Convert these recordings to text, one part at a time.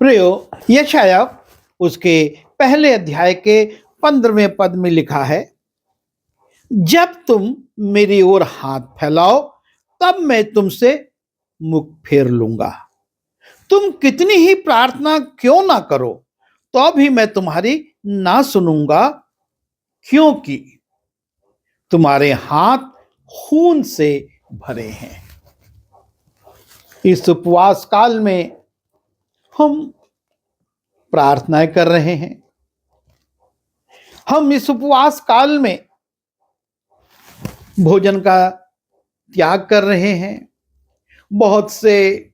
प्रियो, यशाया उसके पहले अध्याय के 15वें पद में लिखा है, जब तुम मेरी ओर हाथ फैलाओ तब मैं तुमसे मुख फेर लूंगा। तुम कितनी ही प्रार्थना क्यों ना करो तो भी मैं तुम्हारी ना सुनूंगा, क्योंकि तुम्हारे हाथ खून से भरे हैं। इस उपवास काल में हम प्रार्थनाएं कर रहे हैं। हम इस उपवास काल में भोजन का त्याग कर रहे हैं। बहुत से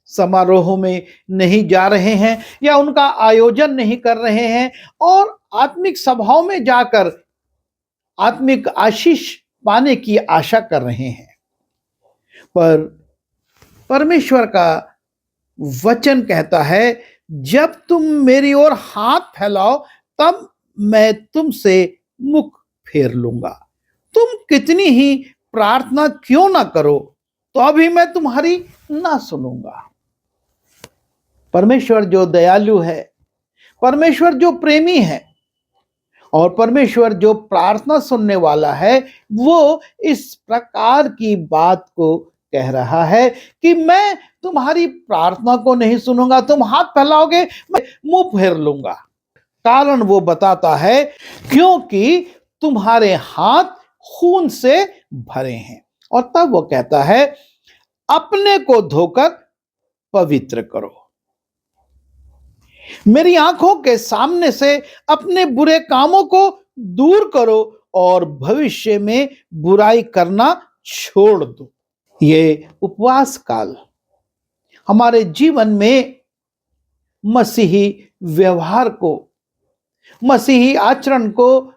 समारोहों में नहीं जा रहे हैं या उनका आयोजन नहीं कर रहे हैं और आत्मिक सभाओं में जाकर आत्मिक आशीष पाने की आशा कर रहे हैं। पर परमेश्वर का वचन कहता है, जब तुम मेरी ओर हाथ फैलाओ तब मैं तुमसे मुख फेर लूंगा। तुम कितनी ही प्रार्थना क्यों ना करो तो अभी मैं तुम्हारी ना सुनूंगा। परमेश्वर जो दयालु है, परमेश्वर जो प्रेमी है और परमेश्वर जो प्रार्थना सुनने वाला है, वो इस प्रकार की बात को कह रहा है कि मैं तुम्हारी प्रार्थना को नहीं सुनूंगा। तुम हाथ फैलाओगे, मैं मुंह फेर लूंगा। कारण वो बताता है, क्योंकि तुम्हारे हाथ खून से भरे हैं। और तब वो कहता है, अपने को धोकर पवित्र करो। मेरी आंखों के सामने से अपने बुरे कामों को दूर करो और भविष्य में बुराई करना छोड़ दो। ये उपवास काल हमारे जीवन में मसीही व्यवहार को, मसीही आचरण को,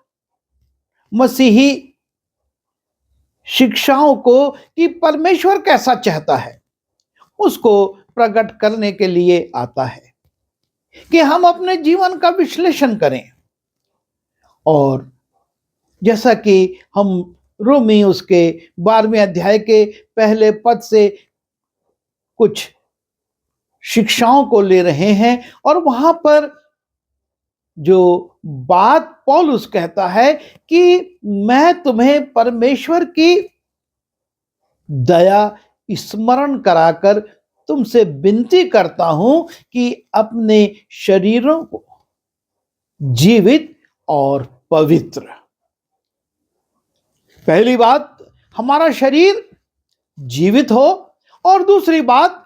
मसीही शिक्षाओं को कि परमेश्वर कैसा चाहता है उसको प्रकट करने के लिए आता है कि हम अपने जीवन का विश्लेषण करें। और जैसा कि हम रोमी उसके 12वें अध्याय के पहले पद से कुछ शिक्षाओं को ले रहे हैं और वहां पर जो बात पौलुस कहता है कि मैं तुम्हें परमेश्वर की दया स्मरण कराकर तुमसे विनती करता हूं कि अपने शरीरों को जीवित और पवित्र। पहली बात, हमारा शरीर जीवित हो और दूसरी बात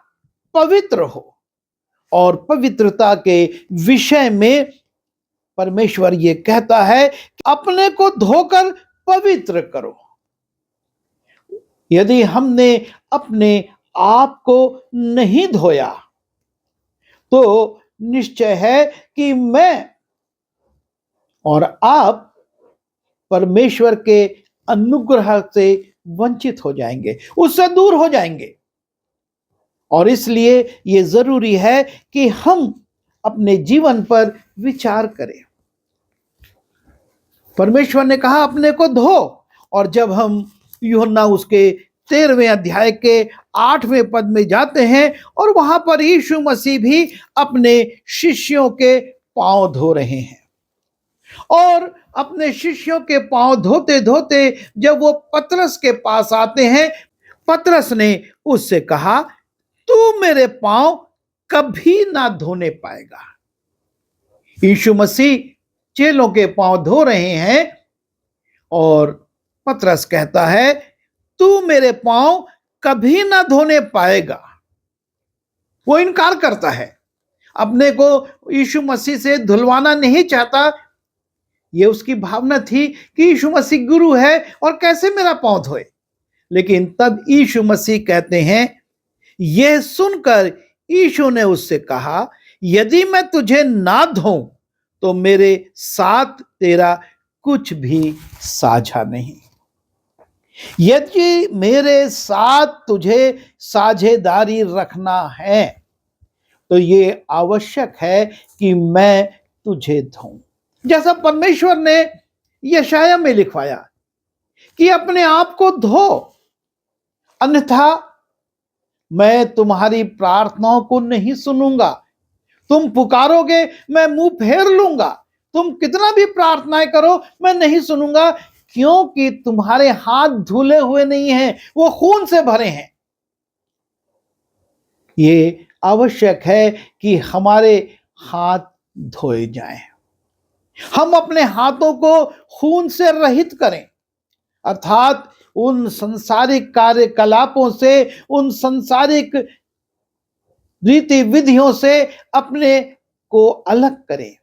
पवित्र हो। और पवित्रता के विषय में परमेश्वर ये कहता है कि अपने को धोकर पवित्र करो। यदि हमने अपने आप को नहीं धोया तो निश्चय है कि मैं और आप परमेश्वर के अनुग्रह से वंचित हो जाएंगे, उससे दूर हो जाएंगे। और इसलिए यह जरूरी है कि हम अपने जीवन पर विचार करें। परमेश्वर ने कहा अपने को धो, और जब हम यूहन्ना उसके 13वें अध्याय के 8वें पद में जाते हैं और वहां पर यीशु मसीह भी अपने शिष्यों के पांव धो रहे हैं। और अपने शिष्यों के पांव धोते धोते जब वो पतरस के पास आते हैं, पतरस ने उससे कहा, तू मेरे पांव कभी ना धोने पाएगा। यीशु मसीह चेलों के पांव धो रहे हैं और पतरस कहता है, तू मेरे पांव कभी ना धोने पाएगा। वो इनकार करता है, अपने को यीशु मसीह से धुलवाना नहीं चाहता। ये उसकी भावना थी कि यीशु मसीह गुरु है और कैसे मेरा पांव धोए। लेकिन तब यीशु मसीह कहते हैं, यह सुनकर यीशु ने उससे कहा, यदि मैं तुझे ना धोऊं तो मेरे साथ तेरा कुछ भी साझा नहीं। यदि मेरे साथ तुझे साझेदारी रखना है तो ये आवश्यक है कि मैं तुझे धोऊं। जैसा परमेश्वर ने यशाया में लिखवाया कि अपने आप को धो, अन्यथा मैं तुम्हारी प्रार्थनाओं को नहीं सुनूंगा। तुम पुकारोगे मैं मुंह फेर लूंगा, तुम कितना भी प्रार्थनाएं करो मैं नहीं सुनूंगा, क्योंकि तुम्हारे हाथ धुले हुए नहीं हैं, वो खून से भरे हैं। ये आवश्यक है कि हमारे हाथ धोए जाएं, हम अपने हाथों को खून से रहित करें, अर्थात उन संसारिक कार्यकलापों से, उन संसारिक रीति विधियों से अपने को अलग करें।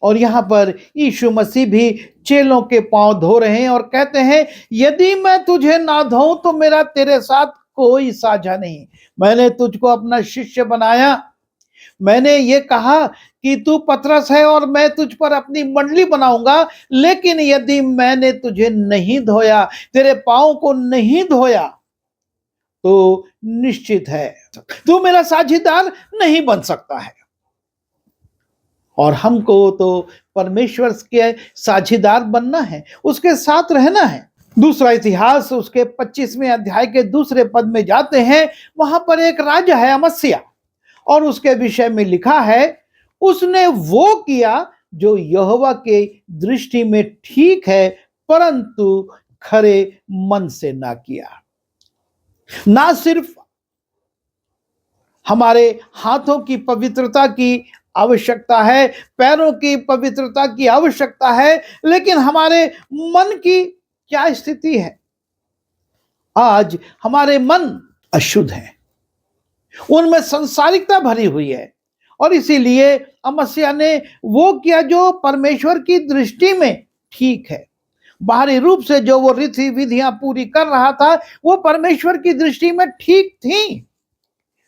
और यहां पर यीशु मसीह भी चेलों के पांव धो रहे हैं और कहते हैं, यदि मैं तुझे ना धोऊं तो मेरा तेरे साथ कोई साझा नहीं। मैंने तुझको अपना शिष्य बनाया, मैंने ये कहा कि तू पतरस है और मैं तुझ पर अपनी मंडली बनाऊंगा, लेकिन यदि मैंने तुझे नहीं धोया, तेरे पांव को नहीं धोया, तो निश्चित है तू मेरा साझीदार नहीं बन सकता है। और हमको तो परमेश्वर के साझीदार बनना है, उसके साथ रहना है। दूसरा इतिहास उसके 25वें अध्याय के दूसरे पद में जाते हैं, वहां पर एक राजा है अमस्या, और उसके विषय में लिखा है, उसने वो किया जो यहोवा के दृष्टि में ठीक है, परंतु खरे मन से ना किया। ना सिर्फ हमारे हाथों की पवित्रता की आवश्यकता है, पैरों की पवित्रता की आवश्यकता है, लेकिन हमारे मन की क्या स्थिति है? आज हमारे मन अशुद्ध हैं, उनमें संसारिकता भरी हुई है, और इसीलिए अमस्या ने वो किया जो परमेश्वर की दृष्टि में ठीक है। बाहरी रूप से जो वो रीति विधियां पूरी कर रहा था, वो परमेश्वर की दृष्टि में ठीक थी,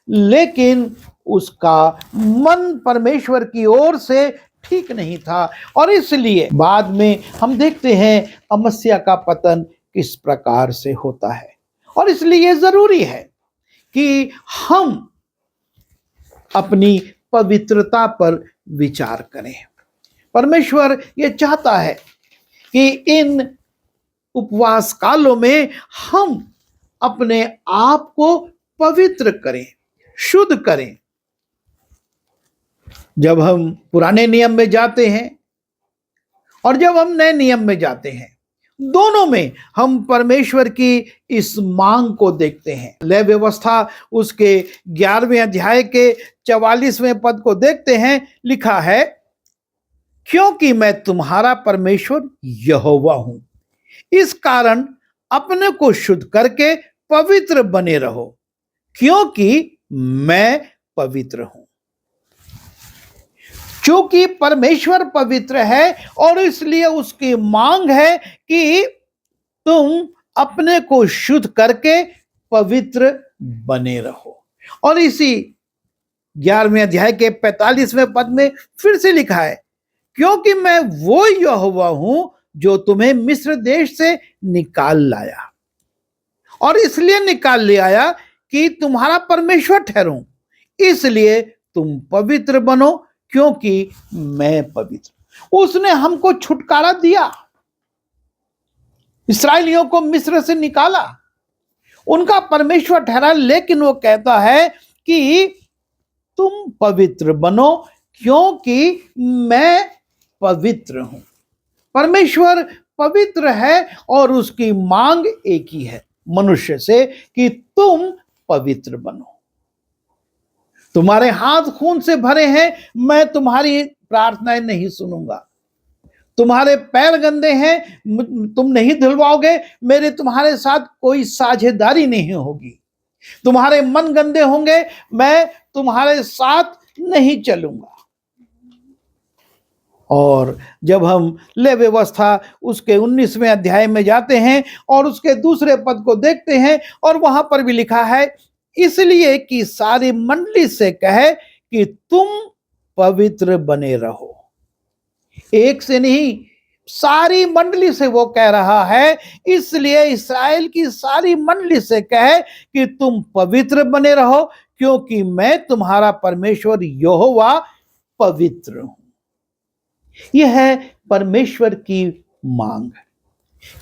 लेकिन उसका मन परमेश्वर की ओर से ठीक नहीं था। और इसलिए बाद में हम देखते हैं अमस्या का पतन किस प्रकार से होता है। और इसलिए जरूरी है कि हम अपनी पवित्रता पर विचार करें। परमेश्वर ये चाहता है कि इन उपवास कालों में हम अपने आप को पवित्र करें, शुद्ध करें। जब हम पुराने नियम में जाते हैं और जब हम नए नियम में जाते हैं, दोनों में हम परमेश्वर की इस मांग को देखते हैं। लय व्यवस्था उसके 11वें अध्याय के 44वें पद को देखते हैं, लिखा है, क्योंकि मैं तुम्हारा परमेश्वर यहोवा हूं, इस कारण अपने को शुद्ध करके पवित्र बने रहो, क्योंकि मैं पवित्र हूं। क्योंकि परमेश्वर पवित्र है और इसलिए उसकी मांग है कि तुम अपने को शुद्ध करके पवित्र बने रहो। और इसी 11वें अध्याय के 45वें पद में फिर से लिखा है, क्योंकि मैं वो यहोवा हूं जो तुम्हें मिस्र देश से निकाल लाया, और इसलिए निकाल ले आया कि तुम्हारा परमेश्वर ठहरूं, इसलिए तुम पवित्र बनो, क्योंकि मैं पवित्र। उसने हमको छुटकारा दिया, इस्राएलियों को मिस्र से निकाला, उनका परमेश्वर ठहरा, लेकिन वो कहता है कि तुम पवित्र बनो, क्योंकि मैं पवित्र हूं। परमेश्वर पवित्र है और उसकी मांग एक ही है मनुष्य से कि तुम पवित्र बनो। तुम्हारे हाथ खून से भरे हैं, मैं तुम्हारी प्रार्थनाएं नहीं सुनूंगा। तुम्हारे पैर गंदे हैं, तुम नहीं धुलवाओगे, मेरे तुम्हारे साथ कोई साझेदारी नहीं होगी। तुम्हारे मन गंदे होंगे, मैं तुम्हारे साथ नहीं चलूंगा। और जब हम लय व्यवस्था उसके 19वें अध्याय में जाते हैं और उसके दूसरे पद को देखते हैं, और वहां पर भी लिखा है, इसलिए कि सारी मंडली से कहे कि तुम पवित्र बने रहो। एक से नहीं, सारी मंडली से वो कह रहा है, इसलिए इस्राएल की सारी मंडली से कहे कि तुम पवित्र बने रहो, क्योंकि मैं तुम्हारा परमेश्वर यहोवा पवित्र हूं। यह है परमेश्वर की मांग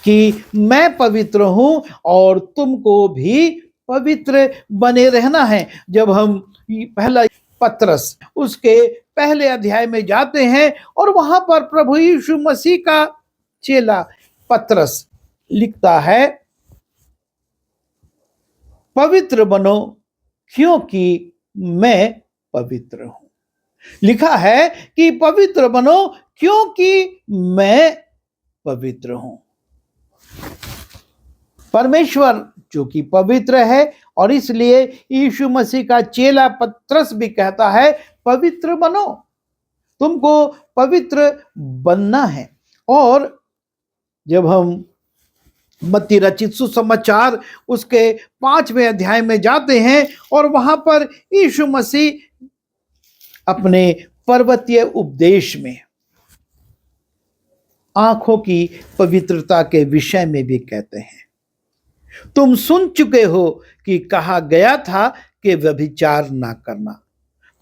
कि मैं पवित्र हूं और तुमको भी पवित्र बने रहना है। जब हम पहला पत्रस उसके पहले अध्याय में जाते हैं और वहां पर प्रभु यीशु मसीह का चेला पत्रस लिखता है, पवित्र बनो क्योंकि मैं पवित्र हूं। लिखा है कि पवित्र बनो क्योंकि मैं पवित्र हूं। परमेश्वर जो कि पवित्र है और इसलिए यीशु मसीह का चेला पत्रस भी कहता है, पवित्र बनो, तुमको पवित्र बनना है। और जब हम मत्ती रचित सुसमाचार उसके 5वें अध्याय में जाते हैं और वहां पर यीशु मसीह अपने पर्वतीय उपदेश में आंखों की पवित्रता के विषय में भी कहते हैं, तुम सुन चुके हो कि कहा गया था कि व्यभिचार ना करना,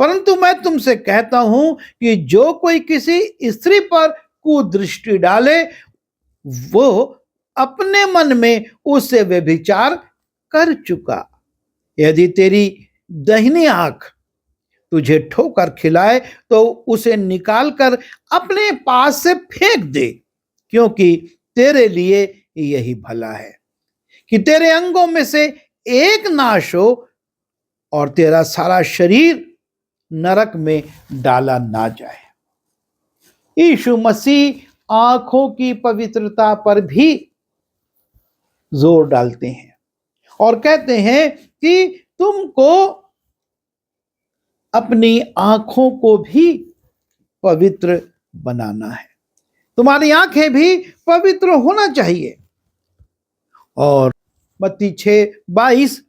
परंतु मैं तुमसे कहता हूं कि जो कोई किसी स्त्री पर कुदृष्टि डाले वो अपने मन में उससे व्यभिचार कर चुका। यदि तेरी दाहिनी आंख तुझे ठोकर खिलाए तो उसे निकालकर अपने पास से फेंक दे, क्योंकि तेरे लिए यही भला है कि तेरे अंगों में से एक नाश हो और तेरा सारा शरीर नरक में डाला ना जाए। यीशु मसीह आंखों की पवित्रता पर भी जोर डालते हैं और कहते हैं कि तुमको अपनी आंखों को भी पवित्र बनाना है, तुम्हारी आंखें भी पवित्र होना चाहिए। और मत्ती 6:22,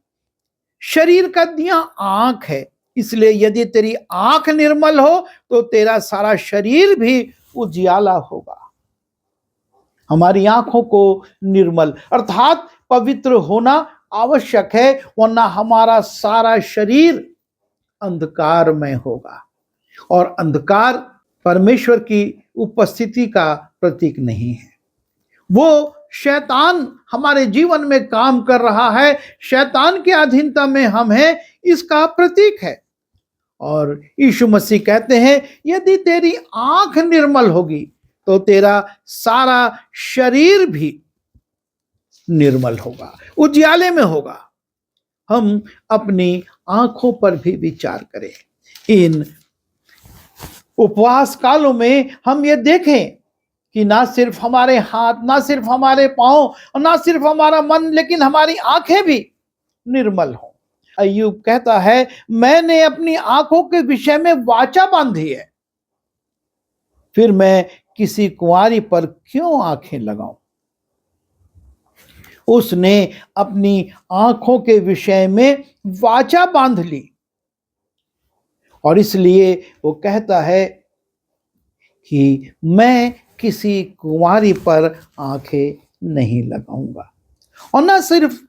शरीर का दिया आंख है, इसलिए यदि तेरी आंख निर्मल हो तो तेरा सारा शरीर भी उजियाला होगा। हमारी आंखों को निर्मल अर्थात पवित्र होना आवश्यक है, वरना हमारा सारा शरीर अंधकार में होगा और अंधकार परमेश्वर की उपस्थिति का प्रतीक नहीं है। वो शैतान हमारे जीवन में काम कर रहा है, शैतान की अधीनता में हम हैं, इसका प्रतीक है। और यीशु मसीह कहते हैं, यदि तेरी आंख निर्मल होगी तो तेरा सारा शरीर भी निर्मल होगा, उजियाले में होगा। हम अपनी आंखों पर भी विचार करें। इन उपवास कालों में हम ये देखें कि ना सिर्फ हमारे हाथ, ना सिर्फ हमारे पांव और ना सिर्फ हमारा मन, लेकिन हमारी आंखें भी निर्मल हों। अय्यूब कहता है, मैंने अपनी आंखों के विषय में वाचा बांधी है, फिर मैं किसी कुंवारी पर क्यों आंखें लगाऊं। उसने अपनी आंखों के विषय में वाचा बांध ली और इसलिए वो कहता है कि मैं किसी कुंवारी पर आंखें नहीं लगाऊंगा। और ना सिर्फ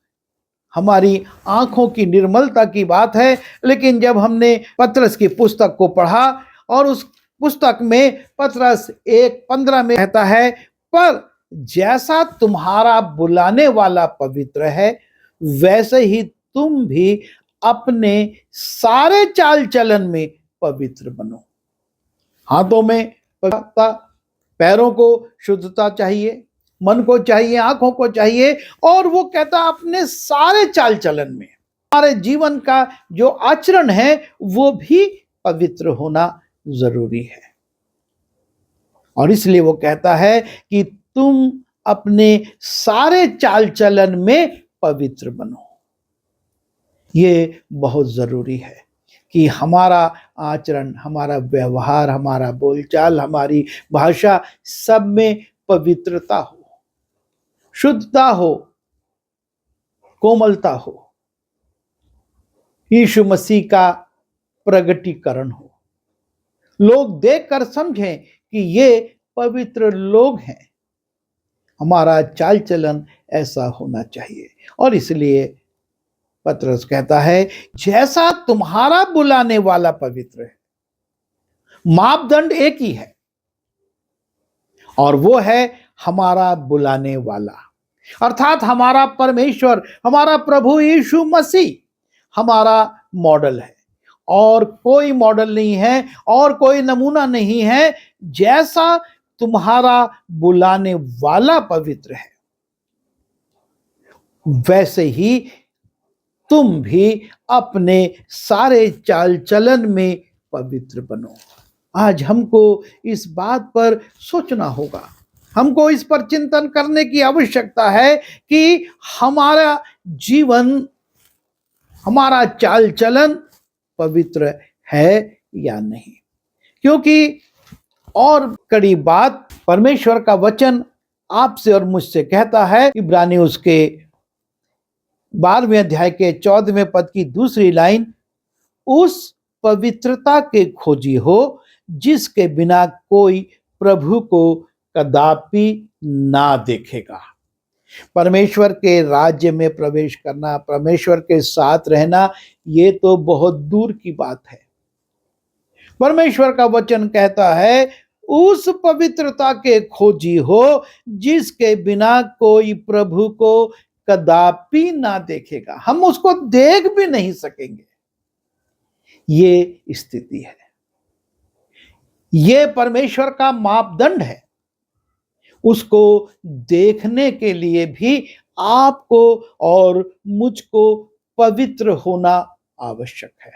हमारी आंखों की निर्मलता की बात है, लेकिन जब हमने पतरस की पुस्तक को पढ़ा और उस पुस्तक में पतरस 1:15 में कहता है, पर जैसा तुम्हारा बुलाने वाला पवित्र है वैसे ही तुम भी अपने सारे चाल चलन में पवित्र बनो। हाथों में पवित्रता, पैरों को शुद्धता चाहिए, मन को चाहिए, आंखों को चाहिए, और वो कहता अपने सारे चाल चलन में, हमारे जीवन का जो आचरण है वो भी पवित्र होना जरूरी है। और इसलिए वो कहता है कि तुम अपने सारे चाल चलन में पवित्र बनो। ये बहुत जरूरी है कि हमारा आचरण, हमारा व्यवहार, हमारा बोलचाल, हमारी भाषा, सब में पवित्रता हो, शुद्धता हो, कोमलता हो, यीशु मसीह का प्रगटीकरण हो, लोग देखकर समझें कि ये पवित्र लोग हैं। हमारा चाल चलन ऐसा होना चाहिए। और इसलिए पतरस कहता है, जैसा तुम्हारा बुलाने वाला पवित्र है। मापदंड एक ही है और वो है हमारा बुलाने वाला, अर्थात हमारा परमेश्वर, हमारा प्रभु यीशु मसीह हमारा मॉडल है। और कोई मॉडल नहीं है और कोई नमूना नहीं है, जैसा तुम्हारा बुलाने वाला पवित्र है वैसे ही तुम भी अपने सारे चाल चलन में पवित्र बनो। आज हमको इस बात पर सोचना होगा, हमको इस पर चिंतन करने की आवश्यकता है कि हमारा जीवन, हमारा चाल चलन पवित्र है या नहीं। क्योंकि और कड़ी बात परमेश्वर का वचन आपसे और मुझसे कहता है, इब्रानी उसके 12वें अध्याय के 14वें पद की दूसरी लाइन, उस पवित्रता के खोजी हो जिसके बिना कोई प्रभु को कदापि ना देखेगा। परमेश्वर के राज्य में प्रवेश करना, परमेश्वर के साथ रहना, ये तो बहुत दूर की बात है। परमेश्वर का वचन कहता है, उस पवित्रता के खोजी हो जिसके बिना कोई प्रभु को कदापि ना देखेगा। हम उसको देख भी नहीं सकेंगे, ये स्थिति है। ये परमेश्वर का मापदंड है। उसको देखने के लिए भी आपको और मुझको पवित्र होना आवश्यक है।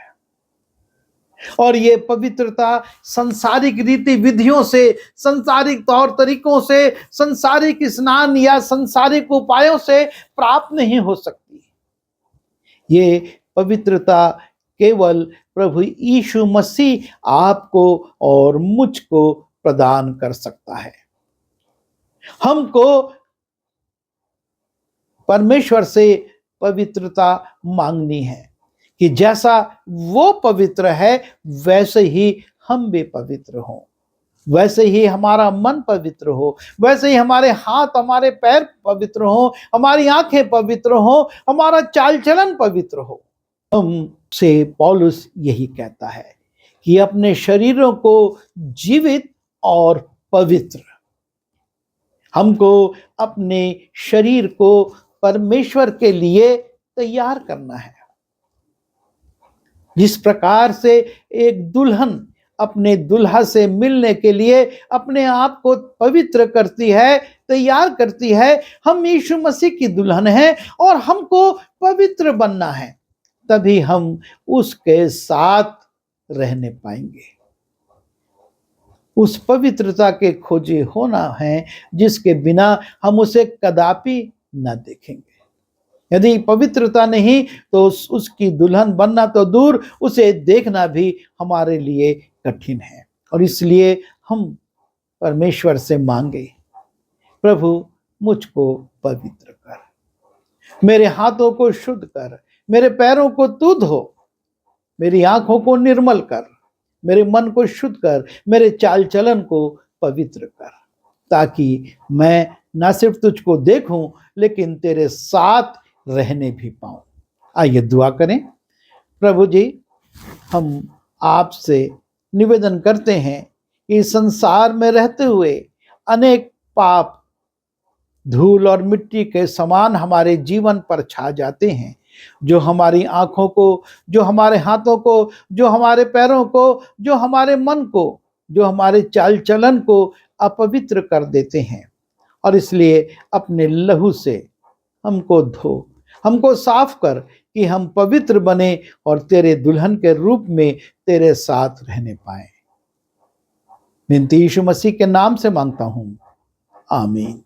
और ये पवित्रता संसारिक रीति विधियों से, संसारिक तौर तरीकों से, संसारिक स्नान या संसारिक उपायों से प्राप्त नहीं हो सकती। ये पवित्रता केवल प्रभु यीशु मसीह आपको और मुझको प्रदान कर सकता है। हमको परमेश्वर से पवित्रता मांगनी है कि जैसा वो पवित्र है वैसे ही हम भी पवित्र हों, वैसे ही हमारा मन पवित्र हो, वैसे ही हमारे हाथ, हमारे पैर पवित्र हो, हमारी आंखें पवित्र हो, हमारा चाल चलन पवित्र हो। हमसे पौलुस यही कहता है कि अपने शरीरों को जीवित और पवित्र, हमको अपने शरीर को परमेश्वर के लिए तैयार करना है। जिस प्रकार से एक दुल्हन अपने दुल्हा से मिलने के लिए अपने आप को पवित्र करती है, तैयार करती है, हम यीशु मसीह की दुल्हन हैं और हमको पवित्र बनना है, तभी हम उसके साथ रहने पाएंगे। उस पवित्रता के खोजी होना है जिसके बिना हम उसे कदापि न देखेंगे। यदि पवित्रता नहीं तो उसकी दुल्हन बनना तो दूर, उसे देखना भी हमारे लिए कठिन है। और इसलिए हम परमेश्वर से मांगे, प्रभु मुझको पवित्र कर, मेरे हाथों को शुद्ध कर, मेरे पैरों को तू धो, मेरी आंखों को निर्मल कर, मेरे मन को शुद्ध कर, मेरे चाल चलन को पवित्र कर, ताकि मैं न सिर्फ तुझको देखूं लेकिन तेरे साथ रहने भी पाऊं। आइए दुआ करें। प्रभु जी, हम आपसे निवेदन करते हैं कि संसार में रहते हुए अनेक पाप धूल और मिट्टी के समान हमारे जीवन पर छा जाते हैं, जो हमारी आंखों को, जो हमारे हाथों को, जो हमारे पैरों को, जो हमारे मन को, जो हमारे चाल चलन को अपवित्र कर देते हैं। और इसलिए अपने लहू से हमको धो, हमको साफ कर कि हम पवित्र बने और तेरे दुल्हन के रूप में तेरे साथ रहने पाए। विनती यीशु मसीह के नाम से मांगता हूं, आमीन।